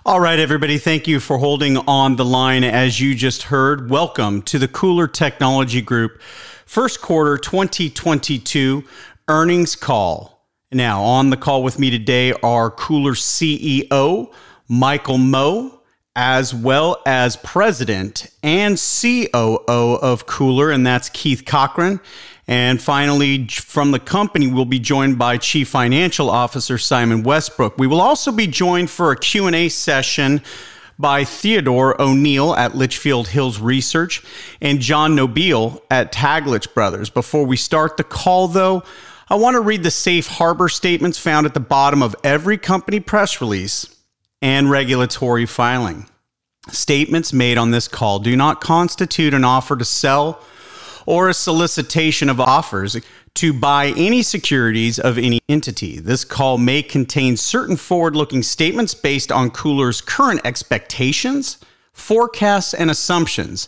All right, everybody, thank you for holding on the line. As you just heard, welcome to the KULR Technology Group first quarter 2022 earnings call. Now, on the call with me today are KULR CEO Michael Moe, as well as President and COO of KULR, and that's Keith Cochran. And finally, from the company, we'll be joined by Chief Financial Officer Simon Westbrook. We will also be joined for a Q&A session by Theodore O'Neill at Litchfield Hills Research and John Nobile at Taglich Brothers. Before we start the call, though, I want to read the safe harbor statements found at the bottom of every company press release and regulatory filing. Statements made on this call do not constitute an offer to sell or a solicitation of offers to buy any securities of any entity. This call may contain certain forward-looking statements based on KULR's current expectations, forecasts, and assumptions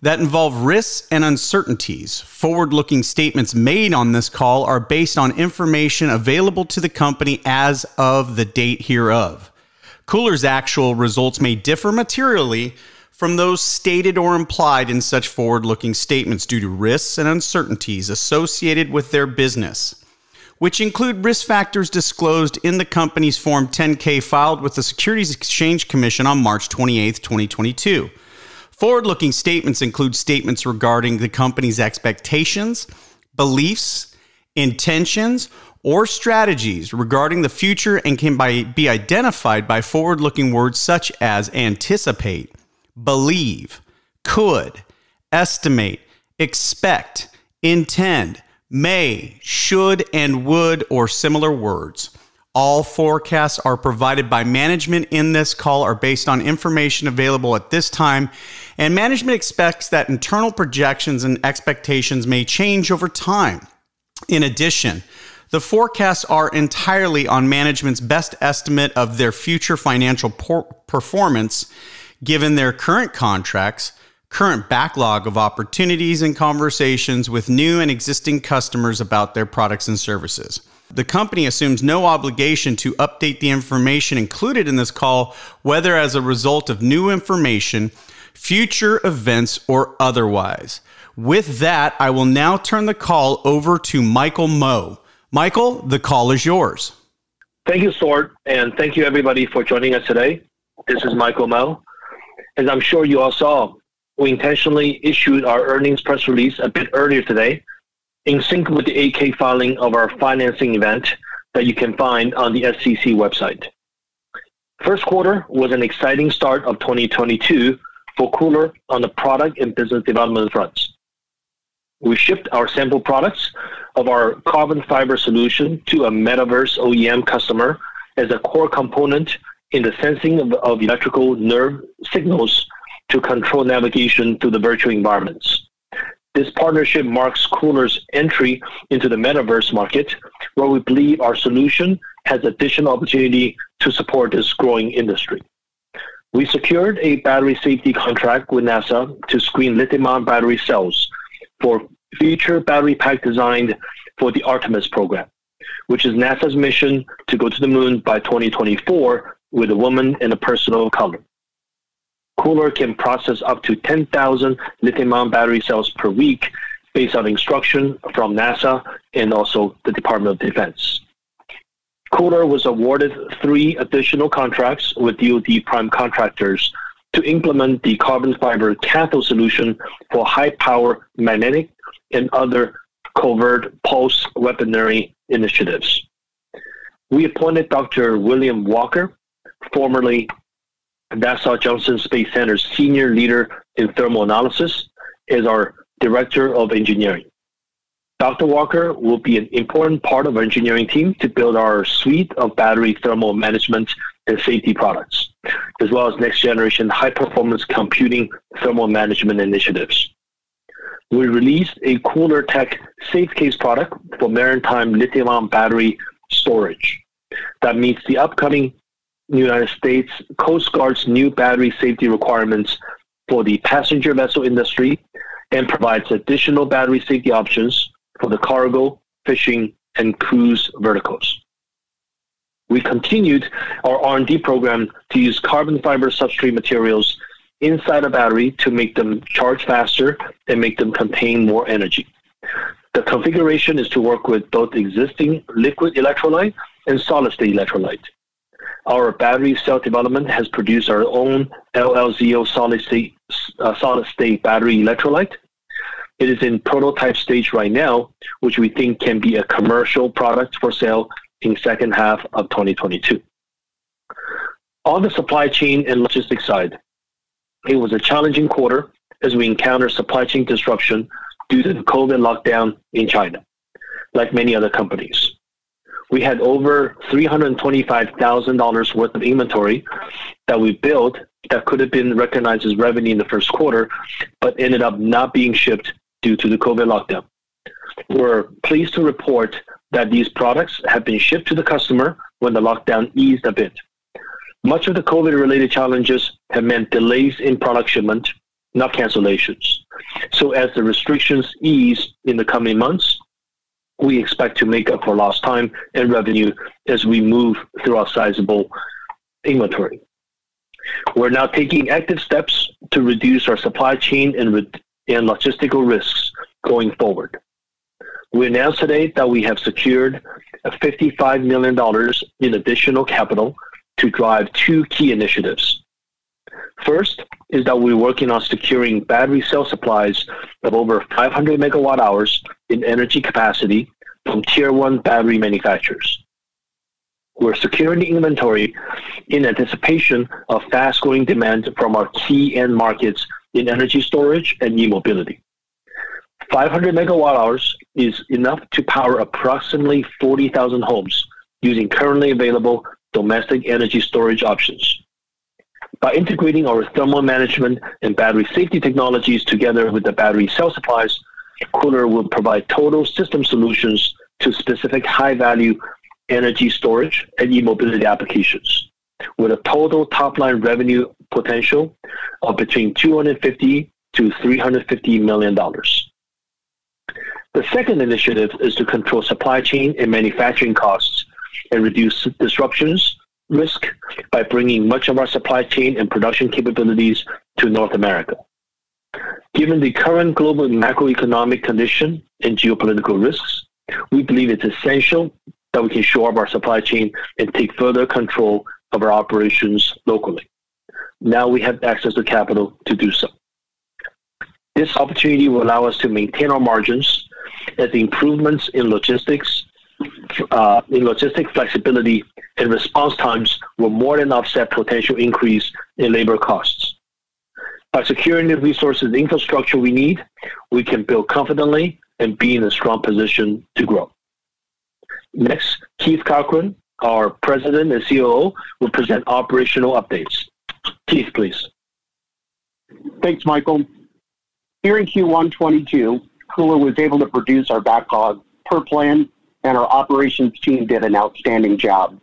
that involve risks and uncertainties. Forward-looking statements made on this call are based on information available to the company as of the date hereof. KULR's actual results may differ materially from those stated or implied in such forward-looking statements due to risks and uncertainties associated with their business, which include risk factors disclosed in the company's Form 10-K filed with the Securities Exchange Commission on March 28, 2022. Forward-looking statements include statements regarding the company's expectations, beliefs, intentions, or strategies regarding the future and can be identified by forward-looking words such as anticipate, believe, could, estimate, expect, intend, may, should, and would, or similar words. All forecasts are provided by management in this call are based on information available at this time, and management expects that internal projections and expectations may change over time. In addition, the forecasts are entirely on management's best estimate of their future financial performance, given their current contracts, current backlog of opportunities, and conversations with new and existing customers about their products and services. The company assumes no obligation to update the information included in this call, whether as a result of new information, future events, or otherwise. With that, I will now turn the call over to Michael Moe. Michael, the call is yours. Thank you, Stuart, and thank you everybody for joining us today. This is Michael Moe. As I'm sure you all saw, we intentionally issued our earnings press release a bit earlier today, in sync with the 8-K filing of our financing event that you can find on the SEC website. First quarter was an exciting start of 2022 for KULR on the product and business development fronts. We shipped our sample products of our carbon fiber solution to a metaverse OEM customer as a core component in the sensing of electrical nerve signals to control navigation through the virtual environments. This partnership marks KULR's entry into the metaverse market, where we believe our solution has additional opportunity to support this growing industry. We secured a battery safety contract with NASA to screen lithium-ion battery cells for future battery pack designed for the Artemis program, which is NASA's mission to go to the moon by 2024 with a woman and a person of color. KULR can process up to 10,000 lithium-ion battery cells per week based on instruction from NASA and also the Department of Defense. KULR was awarded 3 additional contracts with DoD prime contractors to implement the carbon fiber cathode solution for high-power magnetic and other covert pulse weaponry initiatives. We appointed Dr. William Walker, formerly NASA Johnson Space Center's senior leader in thermal analysis, as our director of engineering. Dr. Walker will be an important part of our engineering team to build our suite of battery thermal management and safety products, as well as next-generation high-performance computing thermal management initiatives. We released a KULR Tech SafeCase product for maritime lithium-ion battery storage that meets the upcoming United States Coast Guard's new battery safety requirements for the passenger vessel industry and provides additional battery safety options for the cargo, fishing, and cruise verticals. We continued our R&D program to use carbon fiber substrate materials inside a battery to make them charge faster and make them contain more energy. The configuration is to work with both existing liquid electrolyte and solid-state electrolyte. Our battery cell development has produced our own LLZO solid-state battery electrolyte. It is in prototype stage right now, which we think can be a commercial product for sale in second half of 2022. On the supply chain and logistics side, it was a challenging quarter as we encountered supply chain disruption due to the COVID lockdown in China, like many other companies. We had over $325,000 worth of inventory that we built that could have been recognized as revenue in the first quarter, but ended up not being shipped due to the COVID lockdown. We're pleased to report that these products have been shipped to the customer when the lockdown eased a bit. Much of the COVID-related challenges have meant delays in product shipment, not cancellations. So as the restrictions ease in the coming months, we expect to make up for lost time and revenue as we move through our sizable inventory. We're now taking active steps to reduce our supply chain and logistical risks going forward. We announced today that we have secured $55 million in additional capital to drive two key initiatives. First is that we're working on securing battery cell supplies of over 500 megawatt hours in energy capacity from Tier 1 battery manufacturers. We're securing the inventory in anticipation of fast-growing demand from our key end markets in energy storage and e-mobility. 500 megawatt hours is enough to power approximately 40,000 homes using currently available domestic energy storage options. By integrating our thermal management and battery safety technologies together with the battery cell supplies, KULR will provide total system solutions to specific high-value energy storage and e-mobility applications, with a total top-line revenue potential of between $250 to $350 million. The second initiative is to control supply chain and manufacturing costs and reduce disruptions risk by bringing much of our supply chain and production capabilities to North America. Given the current global macroeconomic condition and geopolitical risks, we believe it's essential that we can shore up our supply chain and take further control of our operations locally. Now we have access to capital to do so. This opportunity will allow us to maintain our margins as the improvements in logistic flexibility and response times will more than offset potential increase in labor costs. By securing the resources and infrastructure we need, we can build confidently and be in a strong position to grow. Next, Keith Cochran, our President and COO, will present operational updates. Keith, please. Thanks, Michael. Here in Q1 22, KULR was able to produce our backlog per plan, and our operations team did an outstanding job.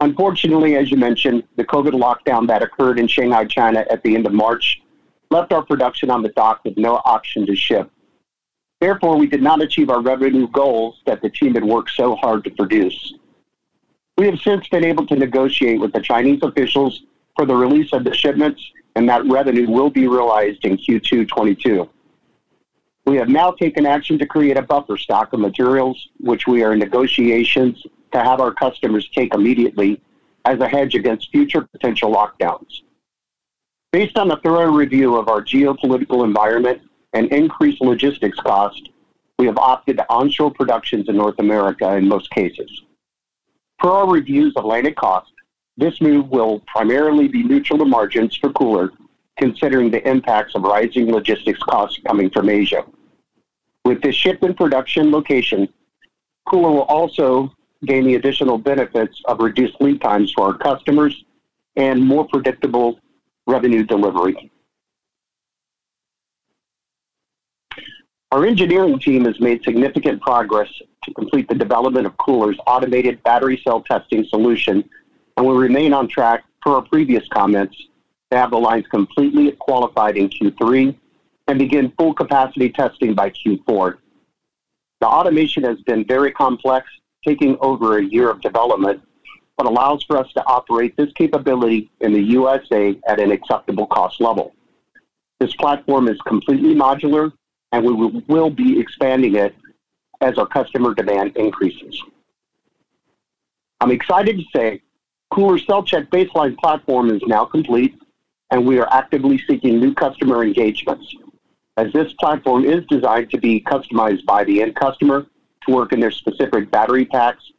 Unfortunately, as you mentioned, the COVID lockdown that occurred in Shanghai, China at the end of March left our production on the dock with no option to ship. Therefore, we did not achieve our revenue goals that the team had worked so hard to produce. We have since been able to negotiate with the Chinese officials for the release of the shipments, and that revenue will be realized in Q2 22. We have now taken action to create a buffer stock of materials, which we are in negotiations to have our customers take immediately as a hedge against future potential lockdowns. Based on a thorough review of our geopolitical environment and increased logistics cost, we have opted to onshore productions in North America in most cases. Per our reviews of landed cost, this move will primarily be neutral to margins for KULR, considering the impacts of rising logistics costs coming from Asia. With this shift in production location, KULR will also gain the additional benefits of reduced lead times for our customers and more predictable revenue delivery. Our engineering team has made significant progress to complete the development of KULR's automated battery cell testing solution, and we remain on track, per our previous comments, to have the lines completely qualified in Q3 and begin full capacity testing by Q4. The automation has been very complex, taking over a year of development, but allows for us to operate this capability in the USA at an acceptable cost level. This platform is completely modular, and we will be expanding it as our customer demand increases. I'm excited to say KULR CellCheck baseline platform is now complete, and we are actively seeking new customer engagements, as this platform is designed to be customized by the end customer to work in their specific battery packs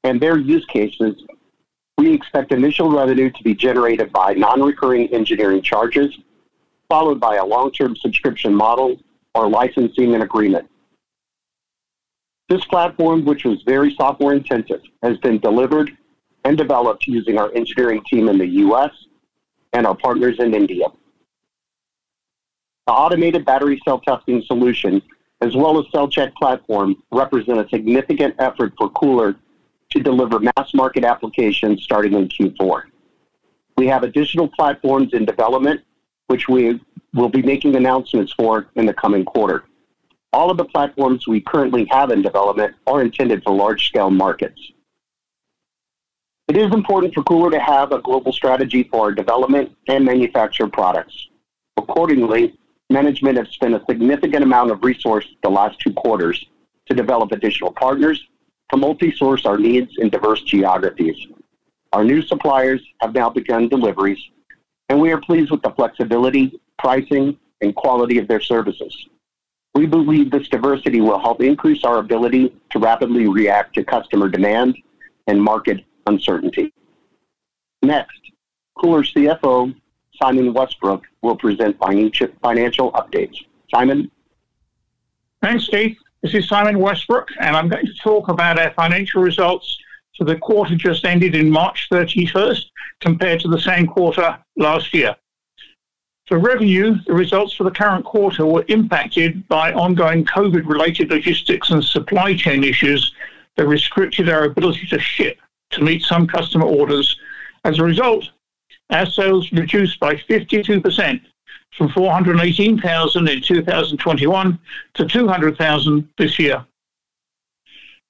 and their use cases. We expect initial revenue to be generated by non-recurring engineering charges, followed by a long-term subscription model or licensing and agreement. This platform, which was very software intensive, has been delivered and developed using our engineering team in the US and our partners in India. The automated battery cell testing solution, as well as CellCheck platform, represent a significant effort for KULR to deliver mass market applications starting in Q4. We have additional platforms in development, which we will be making announcements for in the coming quarter. All of the platforms we currently have in development are intended for large-scale markets. It is important for KULR to have a global strategy for our development and manufacture products. Accordingly, management has spent a significant amount of resources the last 2 quarters to develop additional partners to multi-source our needs in diverse geographies. Our new suppliers have now begun deliveries, and we are pleased with the flexibility, pricing, and quality of their services. We believe this diversity will help increase our ability to rapidly react to customer demand and market uncertainty. Next, KULR CFO, Simon Westbrook, will present financial updates. Simon? Thanks, Keith. This is Simon Westbrook, and I'm going to talk about our financial results for the quarter just ended in March 31st compared to the same quarter last year. For revenue, the results for the current quarter were impacted by ongoing COVID-related logistics and supply chain issues that restricted our ability to ship to meet some customer orders. As a result, our sales reduced by 52%, from $418,000 in 2021 to $200,000 this year.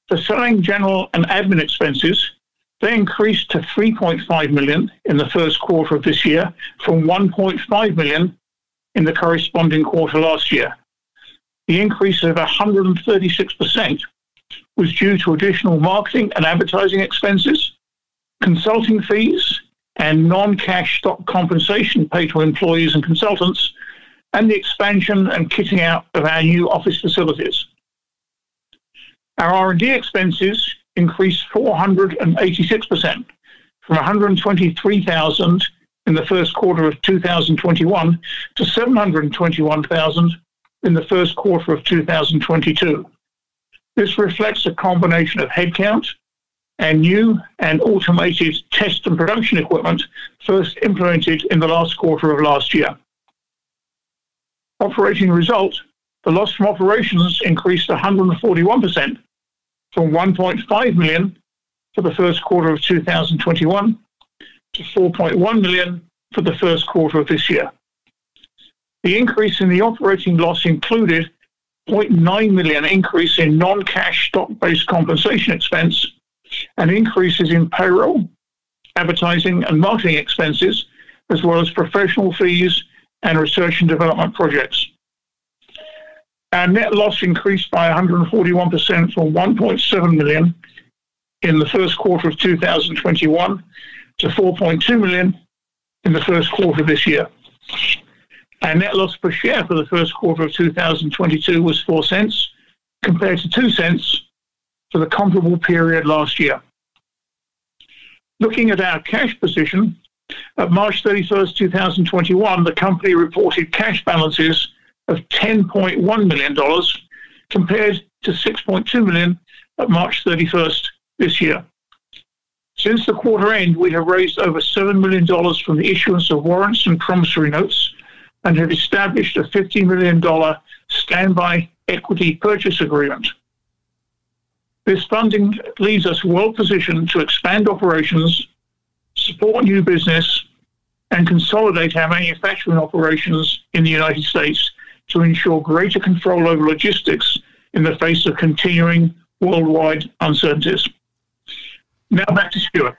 For selling, general, and admin expenses, they increased to $3.5 million in the first quarter of this year from $1.5 million in the corresponding quarter last year. The increase of 136% was due to additional marketing and advertising expenses, consulting fees, and non-cash stock compensation paid to employees and consultants, and the expansion and kitting out of our new office facilities. Our R&D expenses increased 486%, from $123,000 in the first quarter of 2021 to $721,000 in the first quarter of 2022. This reflects a combination of headcount and new and automated test and production equipment first implemented in the last quarter of last year. Operating result, the loss from operations increased 141%, from $1.5 million for the first quarter of 2021 to $4.1 million for the first quarter of this year. The increase in the operating loss included $0.9 million increase in non-cash stock-based compensation expense and increases in payroll, advertising, and marketing expenses, as well as professional fees and research and development projects. Our net loss increased by 141% from $1.7 million in the first quarter of 2021 to $4.2 million in the first quarter of this year. Our net loss per share for the first quarter of 2022 was 4 cents, compared to 2 cents for the comparable period last year. Looking at our cash position, at March 31st, 2021, the company reported cash balances of $10.1 million compared to $6.2 million at March 31st this year. Since the quarter end, we have raised over $7 million from the issuance of warrants and promissory notes and have established a $50 million standby equity purchase agreement. This funding leaves us well positioned to expand operations, support new business, and consolidate our manufacturing operations in the United States to ensure greater control over logistics in the face of continuing worldwide uncertainties. Now back to Stuart.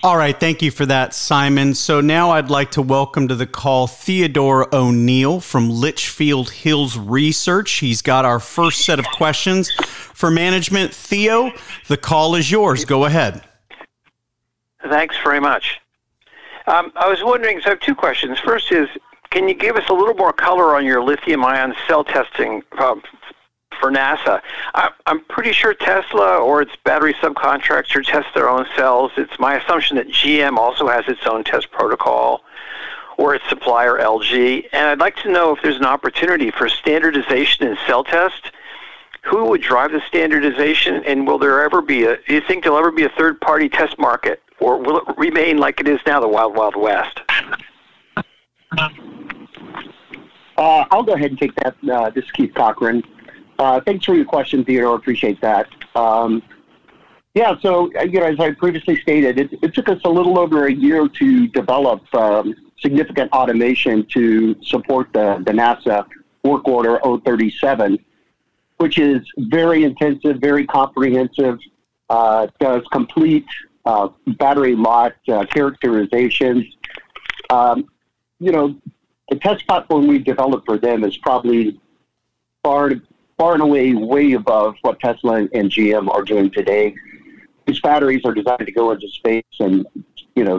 All right. Thank you for that, Simon. So now I'd like to welcome to the call Theodore O'Neill from Litchfield Hills Research. He's got our first set of questions for management. Theo, the call is yours. Go ahead. Thanks very much. I was wondering, so I have two questions. First is, can you give us a little more color on your lithium-ion cell testing for NASA? I'm pretty sure Tesla or its battery subcontractor test their own cells. It's my assumption that GM also has its own test protocol, or its supplier LG. And I'd like to know if there's an opportunity for standardization in cell test. Who would drive the standardization, and will there ever be do you think there'll ever be a third-party test market, or will it remain like it is now, the Wild Wild West? I'll go ahead and take that. This is Keith Cochran. Thanks for your question, Theodore. Appreciate that. Yeah, so as I previously stated, it took us a little over a year to develop significant automation to support the NASA work order 037, which is very intensive, very comprehensive, does complete battery lot characterizations. The test platform we developed for them is probably far and away way above what Tesla and GM are doing today. These batteries are designed to go into space and,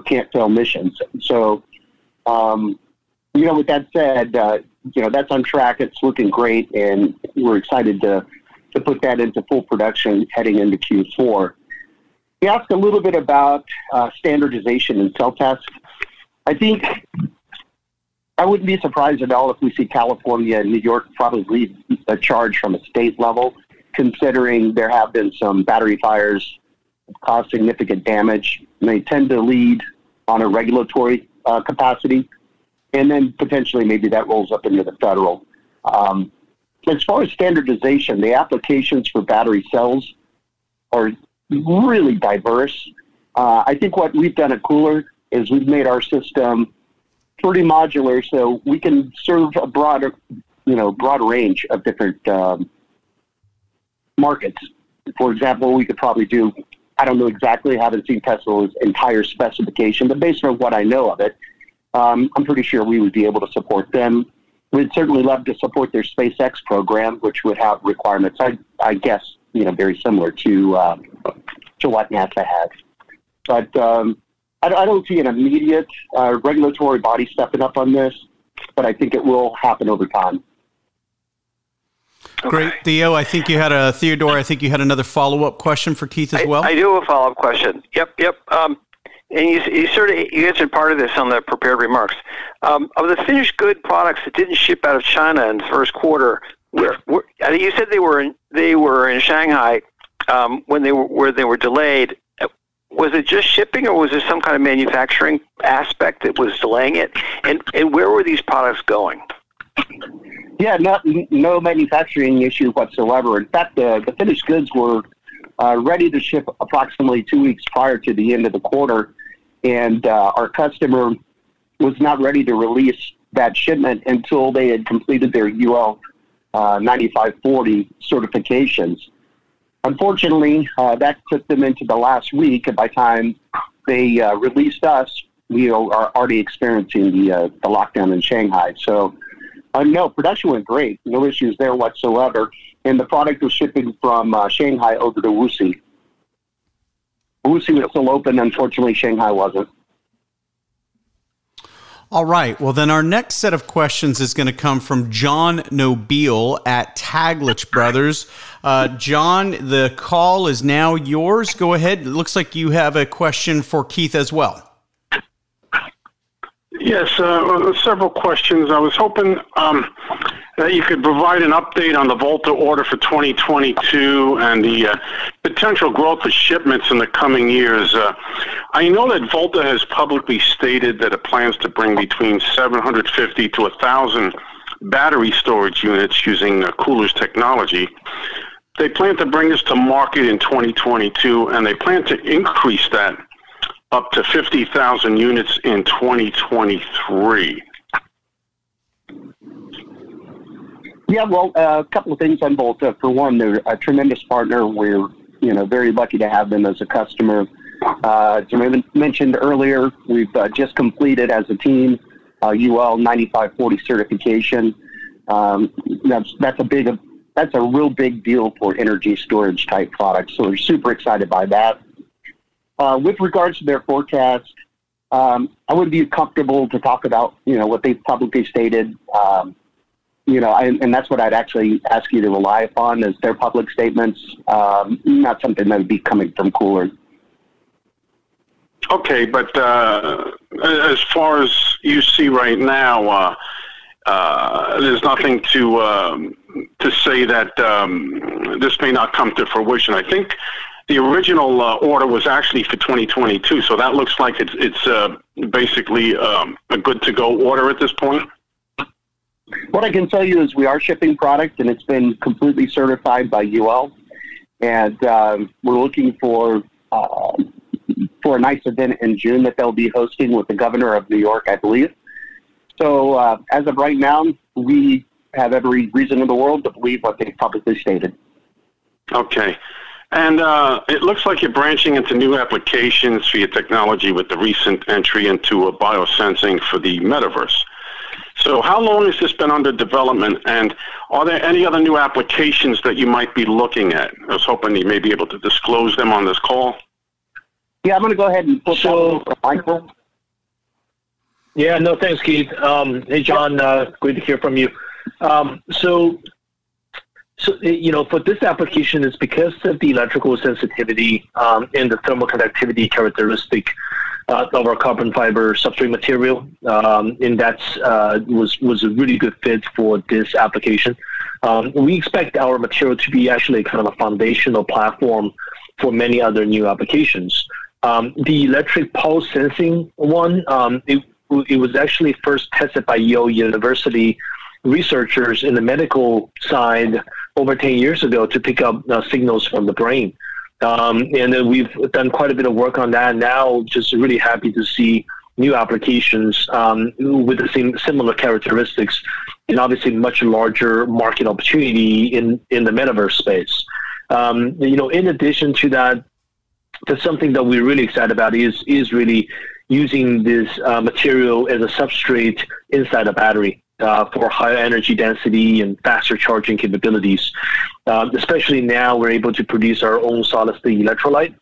can't fail missions. So, with that said, that's on track. It's looking great, and we're excited to put that into full production heading into Q4. You asked a little bit about standardization in cell tests. I think I wouldn't be surprised at all if we see California and New York probably lead a charge from a state level, considering there have been some battery fires that cause significant damage, and they tend to lead on a regulatory capacity, and then potentially maybe that rolls up into the federal. As far as standardization, the applications for battery cells are really diverse. I think what we've done at KULR is we've made our system pretty modular, so we can serve a broad range of different markets. For example, we could probably do, I don't know exactly, haven't seen Tesla's entire specification, but based on what I know of it, I'm pretty sure we would be able to support them. We'd certainly love to support their SpaceX program, which would have requirements, I guess, very similar to what NASA has. But I don't see an immediate regulatory body stepping up on this, but I think it will happen over time. Okay. Great. Theo, Theodore, I think you had another follow-up question for Keith as well? I do have a follow-up question. Yep. And you answered part of this on the prepared remarks. Of the finished good products that didn't ship out of China in the first quarter, I think you said they were in Shanghai when they were delayed. Was it just shipping, or was there some kind of manufacturing aspect that was delaying it? And where were these products going? Yeah, no manufacturing issue whatsoever. In fact, the finished goods were ready to ship approximately 2 weeks prior to the end of the quarter, and our customer was not ready to release that shipment until they had completed their UL 9540 certifications. Unfortunately, that took them into the last week, and by the time they released us, we are already experiencing the lockdown in Shanghai. So, no, production went great. No issues there whatsoever. And the product was shipping from Shanghai over to Wuxi. Wuxi was still open. Unfortunately, Shanghai wasn't. All right. Well, then our next set of questions is going to come from John Nobile at Taglich Brothers. John, the call is now yours. Go ahead. It looks like you have a question for Keith as well. Yes, several questions. I was hoping that you could provide an update on the Volta order for 2022 and the potential growth of shipments in the coming years. I know that Volta has publicly stated that it plans to bring between 750 to 1,000 battery storage units using KULR's technology. They plan to bring this to market in 2022, and they plan to increase that up to 50,000 units in 2023. Yeah, well, a couple of things on Volta. For one, they're a tremendous partner. We're, very lucky to have them as a customer. As I mentioned earlier, we've just completed as a team UL 9540 certification. That's a real big deal for energy storage type products. So we're super excited by that. With regards to their forecast, I would be comfortable to talk about, what they've publicly stated. And that's what I'd actually ask you to rely upon is their public statements, not something that would be coming from KULR. Okay, but as far as you see right now, there's nothing to say that this may not come to fruition. I think the original order was actually for 2022, so that looks like it's basically a good-to-go order at this point. What I can tell you is we are shipping product, and it's been completely certified by UL, and we're looking for a nice event in June that they'll be hosting with the governor of New York, I believe. So as of right now, we have every reason in the world to believe what they've publicly stated. Okay. And it looks like you're branching into new applications for your technology with the recent entry into biosensing for the metaverse. So how long has this been under development, and are there any other new applications that you might be looking at? I was hoping you may be able to disclose them on this call. Yeah, I'm going to go ahead and put that for Michael. Yeah, no, thanks, Keith. Hey, John, great to hear from you. So, for this application, it's because of the electrical sensitivity and the thermal conductivity characteristic of our carbon fiber substrate material, and that's was a really good fit for this application. We expect our material to be actually kind of a foundational platform for many other new applications. The electric pulse sensing one, it was actually first tested by Yale University researchers in the medical side over 10 years ago to pick up signals from the brain. And then we've done quite a bit of work on that. Now, just really happy to see new applications with the similar characteristics, and obviously much larger market opportunity in the metaverse space. In addition to that, that's something that we're really excited about is really using this material as a substrate inside a battery for higher energy density and faster charging capabilities. Especially now we're able to produce our own solid-state electrolyte.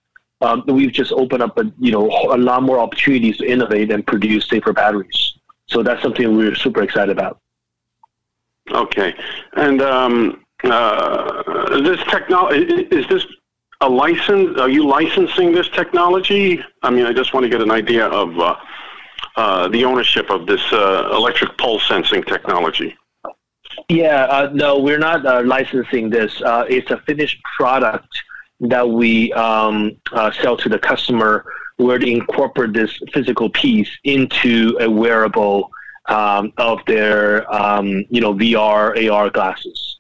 We've just opened up a lot more opportunities to innovate and produce safer batteries. So that's something we're super excited about. Okay, and this technology, is this a license? Are you licensing this technology? I mean, I just want to get an idea of the ownership of this electric pulse sensing technology. Yeah, no, we're not licensing this. It's a finished product that we sell to the customer, where they incorporate this physical piece into a wearable of their, VR, AR glasses.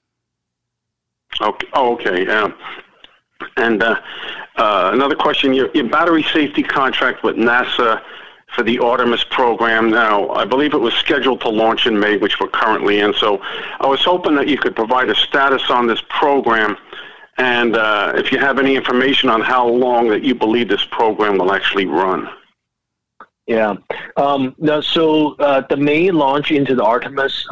Okay. Oh, okay. Yeah. And another question: your battery safety contract with NASA for the Artemis program. Now, I believe it was scheduled to launch in May, which we're currently in. So I was hoping that you could provide a status on this program, and if you have any information on how long that you believe this program will actually run. Yeah. The May launch into the Artemis,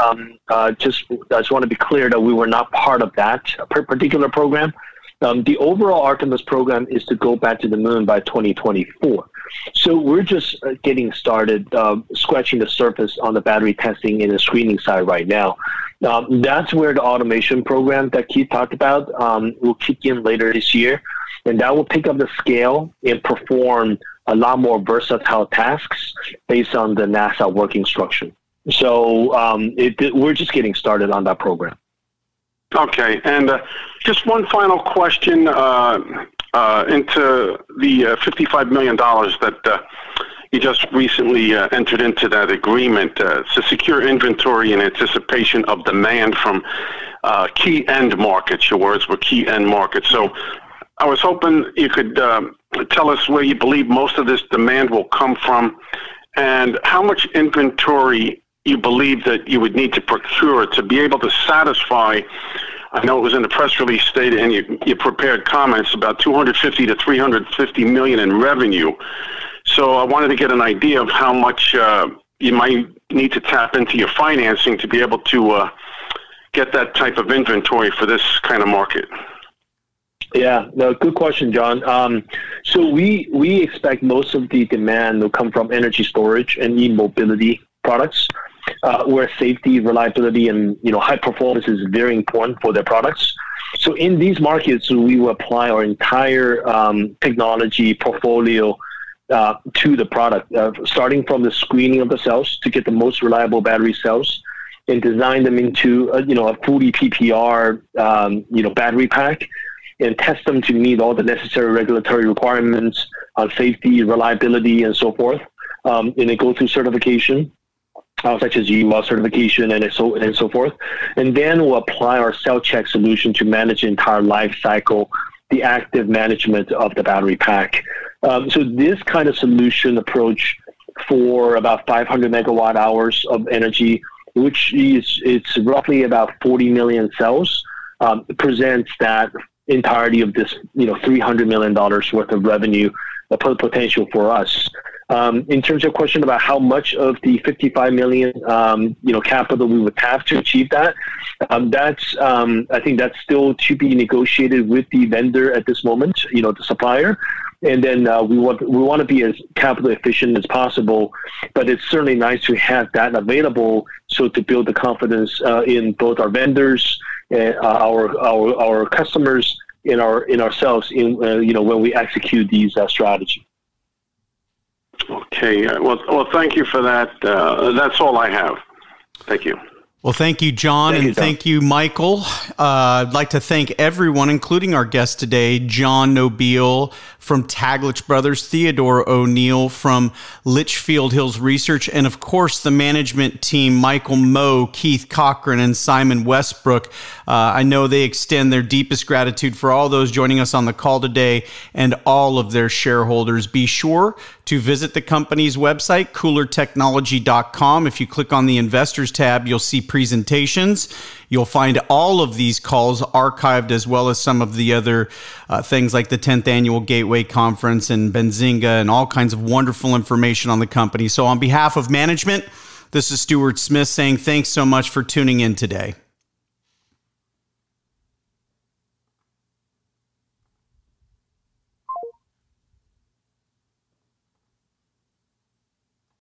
I just want to be clear that we were not part of that particular program. The overall Artemis program is to go back to the moon by 2024. So we're just getting started, scratching the surface on the battery testing and the screening side right now. That's where the automation program that Keith talked about will kick in later this year. And that will pick up the scale and perform a lot more versatile tasks based on the NASA work instruction. So we're just getting started on that program. Okay, and just one final question into the $55 million that you just recently entered into that agreement to secure inventory in anticipation of demand from key end markets. Your words were key end markets. So I was hoping you could tell us where you believe most of this demand will come from, and how much inventory you believe that you would need to procure to be able to satisfy I know it was in the press release stated in your prepared comments about 250 to 350 million in revenue. So I wanted to get an idea of how much you might need to tap into your financing to be able to get that type of inventory for this kind of market. Yeah, no, good question, John. So we expect most of the demand will come from energy storage and e-mobility products, where safety, reliability, and high performance is very important for their products. So in these markets, we will apply our entire technology portfolio to the product, starting from the screening of the cells to get the most reliable battery cells, and design them into a fully PPR battery pack, and test them to meet all the necessary regulatory requirements on safety, reliability, and so forth. And they go through certification, such as UL certification and so forth. And then we'll apply our cell check solution to manage the entire life cycle, the active management of the battery pack. So this kind of solution approach for about 500 megawatt hours of energy, which is it's roughly about 40 million cells, presents that entirety of this $300 million worth of revenue potential for us. In terms of your question about how much of the 55 million capital we would have to achieve that, I think that's still to be negotiated with the vendor at this moment, the supplier. And then we want to be as capital efficient as possible, but it's certainly nice to have that available, so to build the confidence in both our vendors, our customers, in ourselves, when we execute these strategy. Okay. Well, thank you for that. That's all I have. Thank you. Well, thank you, John, and thank you, Michael. I'd like to thank everyone, including our guest today, John Nobile from Taglich Brothers, Theodore O'Neill from Litchfield Hills Research, and of course the management team, Michael Moe, Keith Cochran, and Simon Westbrook. I know they extend their deepest gratitude for all those joining us on the call today and all of their shareholders. Be sure to visit the company's website, KULRtechnology.com. If you click on the Investors tab, you'll see presentations. You'll find all of these calls archived, as well as some of the other things like the 10th Annual Gateway Conference and Benzinga and all kinds of wonderful information on the company. So on behalf of management, this is Stuart Smith saying thanks so much for tuning in today.